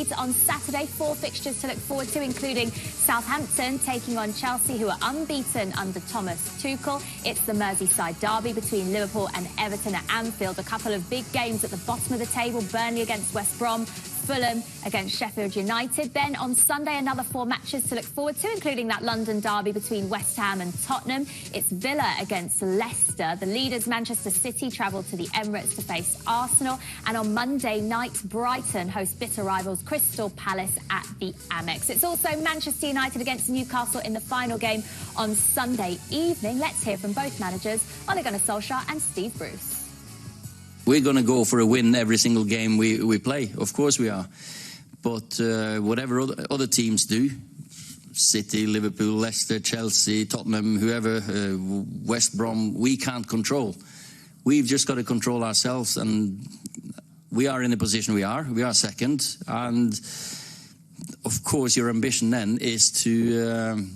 It's on Saturday. 4 fixtures to look forward to, including Southampton taking on Chelsea, who are unbeaten under Thomas Tuchel. It's the Merseyside derby between Liverpool and Everton at Anfield. A couple of big games at the bottom of the table. Burnley against West Brom, Fulham against Sheffield United. Then on Sunday, another 4 matches to look forward to, including that London derby between West Ham and Tottenham. It's Villa against Leicester. The leaders, Manchester City, travel to the Emirates to face Arsenal. And on Monday night, Brighton host bitter rivals Crystal Palace at the Amex. It's also Manchester United against Newcastle in the final game on Sunday evening. Let's hear from both managers, Ole Gunnar Solskjaer and Steve Bruce. We're going to go for a win every single game we play. Of course we are. But whatever other teams do, City, Liverpool, Leicester, Chelsea, Tottenham, whoever, West Brom, we can't control. We've just got to control ourselves, and we are in the position we are. We are second. And, of course, your ambition then is to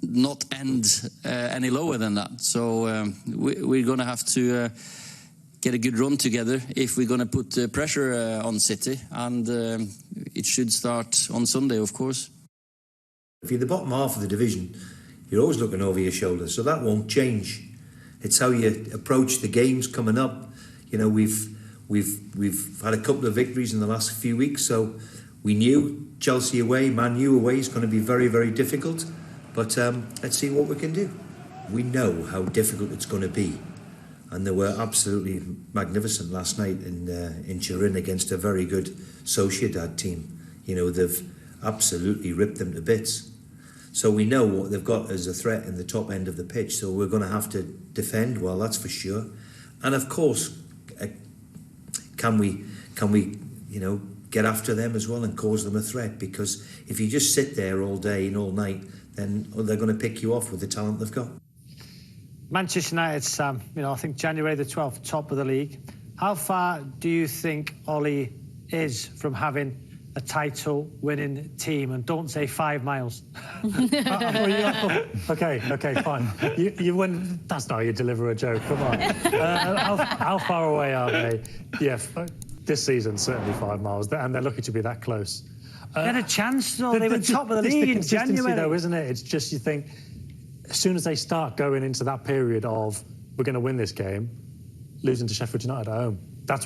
not end any lower than that. So we're going to have to get a good run together if we're going to put pressure on City, and it should start on Sunday, of course. If you're the bottom half of the division, you're always looking over your shoulder, so that won't change. It's how you approach the games coming up. You know, we've had a couple of victories in the last few weeks, so we knew Chelsea away, Man U away is going to be very, very difficult. But let's see what we can do. We know how difficult it's going to be. And they were absolutely magnificent last night in Turin against a very good Sociedad team. You know, they've absolutely ripped them to bits. So we know what they've got as a threat in the top end of the pitch. So we're going to have to defend well, that's for sure. And of course, can we get after them as well and cause them a threat? Because if you just sit there all day and all night, then they're going to pick you off with the talent they've got. Manchester United, Sam, I think January the 12th, top of the league. How far do you think Ollie is from having a title-winning team? And don't say 5 miles. Okay, fine. You win. That's not how you deliver a joke. Come on. How far away are they? Yeah, this season certainly 5 miles, and they're lucky to be that close. They had a chance, though. They were top of the league in January, though, isn't it? It's just you think, as soon as they start going into that period of we're going to win this game, losing to Sheffield United at home, that's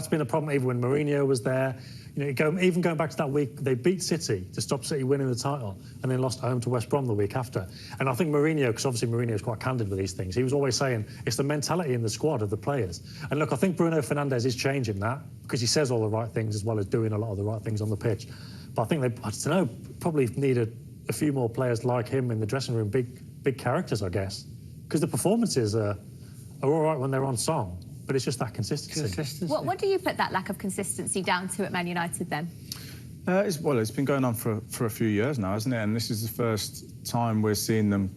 been a problem even when Mourinho was there. Even going back to that week, they beat City to stop City winning the title, and then lost at home to West Brom the week after. And I think Mourinho, because obviously Mourinho is quite candid with these things, he was always saying it's the mentality in the squad of the players. And look, I think Bruno Fernandes is changing that, because he says all the right things as well as doing a lot of the right things on the pitch. But I think they, I don't know, probably needed a few more players like him in the dressing room, big characters, I guess, because the performances are all right when they're on song, but it's just that consistency. What do you put that lack of consistency down to at Man United then? It's been going on for a few years now, hasn't it? And this is the first time we're seeing them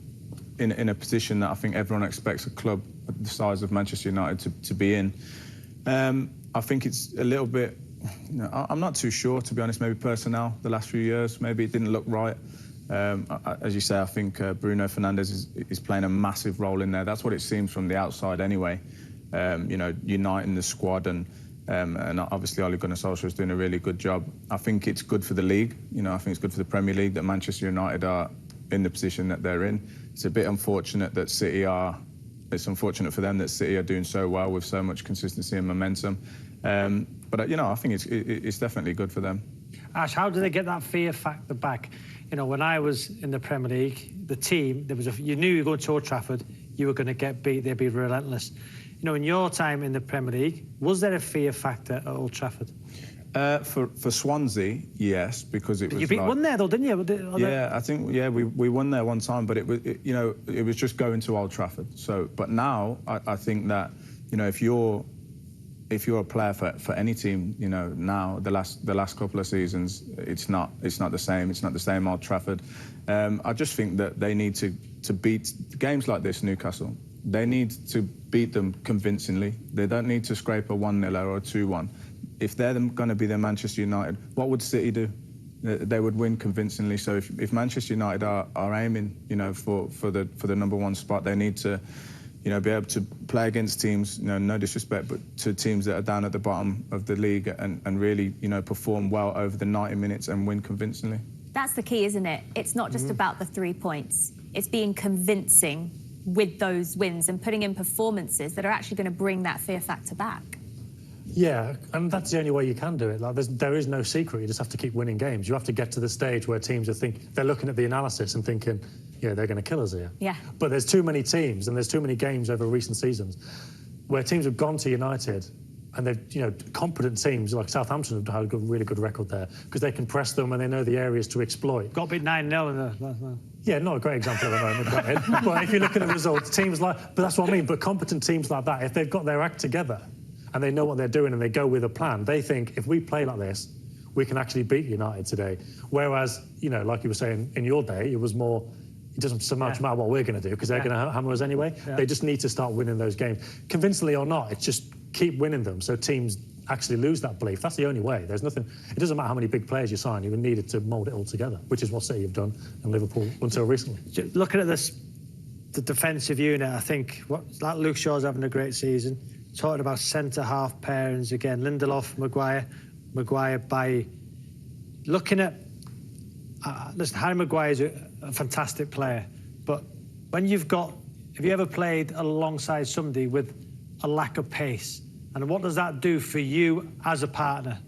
in a position that I think everyone expects a club the size of Manchester United to be in. I think it's a little bit, I'm not too sure, to be honest, maybe personnel the last few years, maybe it didn't look right. As you say, I think Bruno Fernandes is playing a massive role in there. That's what it seems from the outside anyway. Uniting the squad and obviously Ole Gunnar Solskjaer is doing a really good job. I think it's good for the league. I think it's good for the Premier League that Manchester United are in the position that they're in. It's a bit unfortunate that it's unfortunate for them that City are doing so well with so much consistency and momentum. But I think it's definitely good for them. Ash, how do they get that fear factor back? When I was in the Premier League, the team, you knew you were going to Old Trafford, you were going to get beat, they'd be relentless. In your time in the Premier League, was there a fear factor at Old Trafford? For Swansea, yes, because it was. You won there though, didn't you? Yeah, I think we won there one time, but it was just going to Old Trafford. So, but now I think that if you're a player for any team, now the last couple of seasons, it's not the same. It's not the same Old Trafford. I just think that they need to beat games like this, Newcastle. They need to beat them convincingly. They don't need to scrape a 1-0 or a 2-1. If they're going to be their Manchester United, what would City do? They would win convincingly. So if Manchester United are aiming, for the number one spot, they need to you know, be able to play against teams, you know, no disrespect, but to teams that are down at the bottom of the league and really, you know, perform well over the 90 minutes and win convincingly. That's the key, isn't it? It's not just about the 3 points. It's being convincing with those wins and putting in performances that are actually going to bring that fear factor back. Yeah, and that's the only way you can do it. Like, there is no secret. You just have to keep winning games. You have to get to the stage where teams they're looking at the analysis and thinking, yeah, they're going to kill us here. Yeah. But there's too many teams and there's too many games over recent seasons where teams have gone to United and they've, you know, competent teams like Southampton have had a really good record there because they can press them and they know the areas to exploit. Got a bit 9-0 in the... Yeah, not a great example at the moment, granted. But if you look at the results, teams like... But that's what I mean. But competent teams like that, if they've got their act together and they know what they're doing and they go with a plan, they think, if we play like this, we can actually beat United today. Whereas, you know, like you were saying, in your day, it was more... It doesn't so much matter what we're going to do because they're going to hammer us anyway. Yeah. They just need to start winning those games. Convincingly or not, it's just keep winning them so teams actually lose that belief. That's the only way. There's nothing... It doesn't matter how many big players you sign. You need it to mould it all together, which is what City have done and Liverpool until recently. Looking at this, the defensive unit, I think like Luke Shaw's having a great season. Talking about centre-half pairings again. Lindelof, Maguire, Bailly. Looking at... listen, Harry Maguire's a fantastic player, but when you've got... Have you ever played alongside somebody with a lack of pace? And what does that do for you as a partner?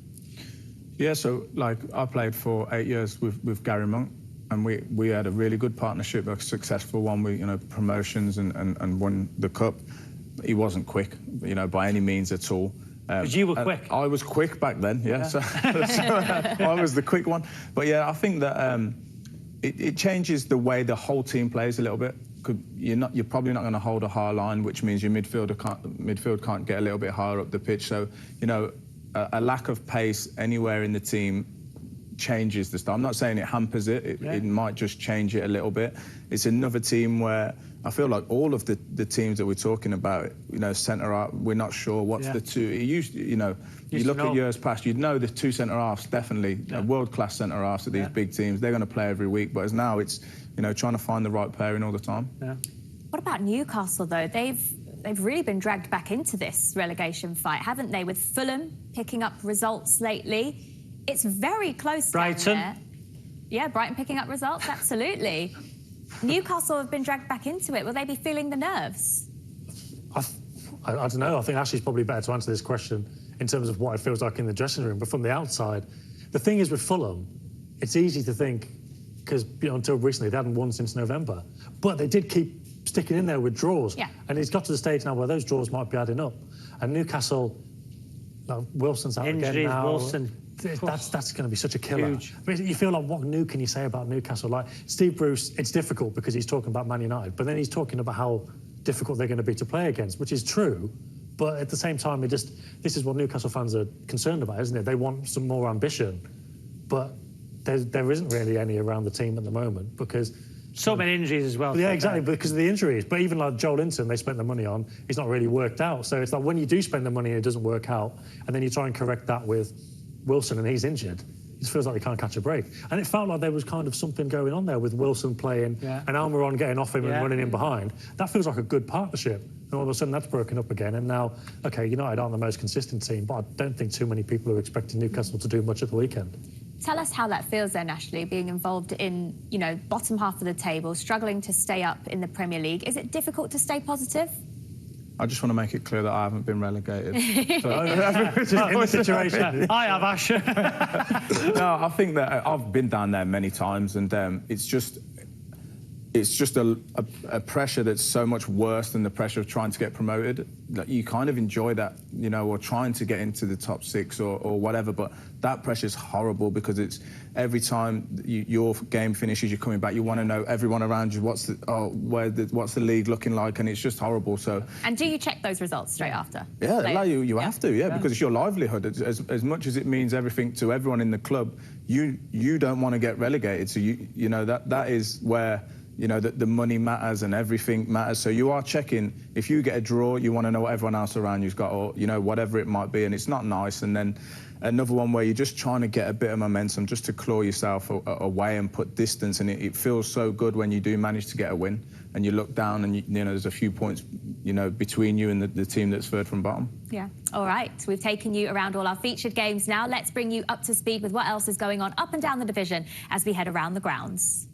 Yeah, so, like, I played for 8 years with Gary Monk, and we had a really good partnership, a successful one. We, you know, promotions and won the cup. He wasn't quick, you know, by any means at all. Because you were quick. I was quick back then, yeah. So I was the quick one. But, yeah, I think that it changes the way the whole team plays a little bit. You're probably not going to hold a high line, which means your midfield can't get a little bit higher up the pitch. So, you know, a lack of pace anywhere in the team changes the style. I'm not saying it hampers it. It might just change it a little bit. It's another team where I feel like all of the teams that we're talking about, you know, centre-half, we're not sure what's the two. You look at years past, you'd know the two centre-halves, definitely, world-class centre-halves at these big teams. They're going to play every week, but as now it's, you know, trying to find the right pairing all the time. Yeah. What about Newcastle, though? They've really been dragged back into this relegation fight, haven't they? With Fulham picking up results lately. It's very close down there. Yeah, Brighton picking up results, absolutely. Newcastle have been dragged back into it. Will they be feeling the nerves? I don't know. I think Ashley's probably better to answer this question in terms of what it feels like in the dressing room. But from the outside, the thing is with Fulham, it's easy to think, because until recently they hadn't won since November, but they did keep sticking in there with draws. Yeah. And it's got to the stage now where those draws might be adding up. And Newcastle, Wilson's out Injuries, again now. Wilson. That's going to be such a killer. Huge. I mean, you feel like, what new can you say about Newcastle? Like, Steve Bruce, it's difficult because he's talking about Man United, but then he's talking about how difficult they're going to be to play against, which is true. But at the same time, this is what Newcastle fans are concerned about, isn't it? They want some more ambition. But there isn't really any around the team at the moment because... So many injuries as well. Yeah, exactly, because of the injuries. But even like Joel Linton, they spent the money on, he's not really worked out. So it's like when you do spend the money and it doesn't work out, and then you try and correct that with Wilson and he's injured, it just feels like they can't catch a break. And it felt like there was kind of something going on there with Wilson playing and Almiron getting off him and running in behind. That feels like a good partnership. And all of a sudden that's broken up again. And now, OK, United aren't the most consistent team, but I don't think too many people are expecting Newcastle to do much at the weekend. Tell us how that feels then, Ashley, being involved in, you know, bottom half of the table, struggling to stay up in the Premier League. Is it difficult to stay positive? I just want to make it clear that I haven't been relegated. In the situation. I have, Ash. No, I think that I've been down there many times, and it's just a pressure that's so much worse than the pressure of trying to get promoted. Like, you kind of enjoy that, you know, or trying to get into the top six or whatever, but that pressure is horrible because it's every time your game finishes, you're coming back, you want to know everyone around you, what's the league looking like, and it's just horrible. So. And do you check those results straight after? Yeah, like you have to, because it's your livelihood. As much as it means everything to everyone in the club, you don't want to get relegated. So you know that is where, you know, the money matters and everything matters. So you are checking. If you get a draw, you want to know what everyone else around you's got, or, you know, whatever it might be, and it's not nice. And then another one where you're just trying to get a bit of momentum just to claw yourself away and put distance, and it feels so good when you do manage to get a win. and you look down and, you know, there's a few points, you know, between you and the team that's third from bottom. Yeah. All right. We've taken you around all our featured games now. Let's bring you up to speed with what else is going on up and down the division as we head around the grounds.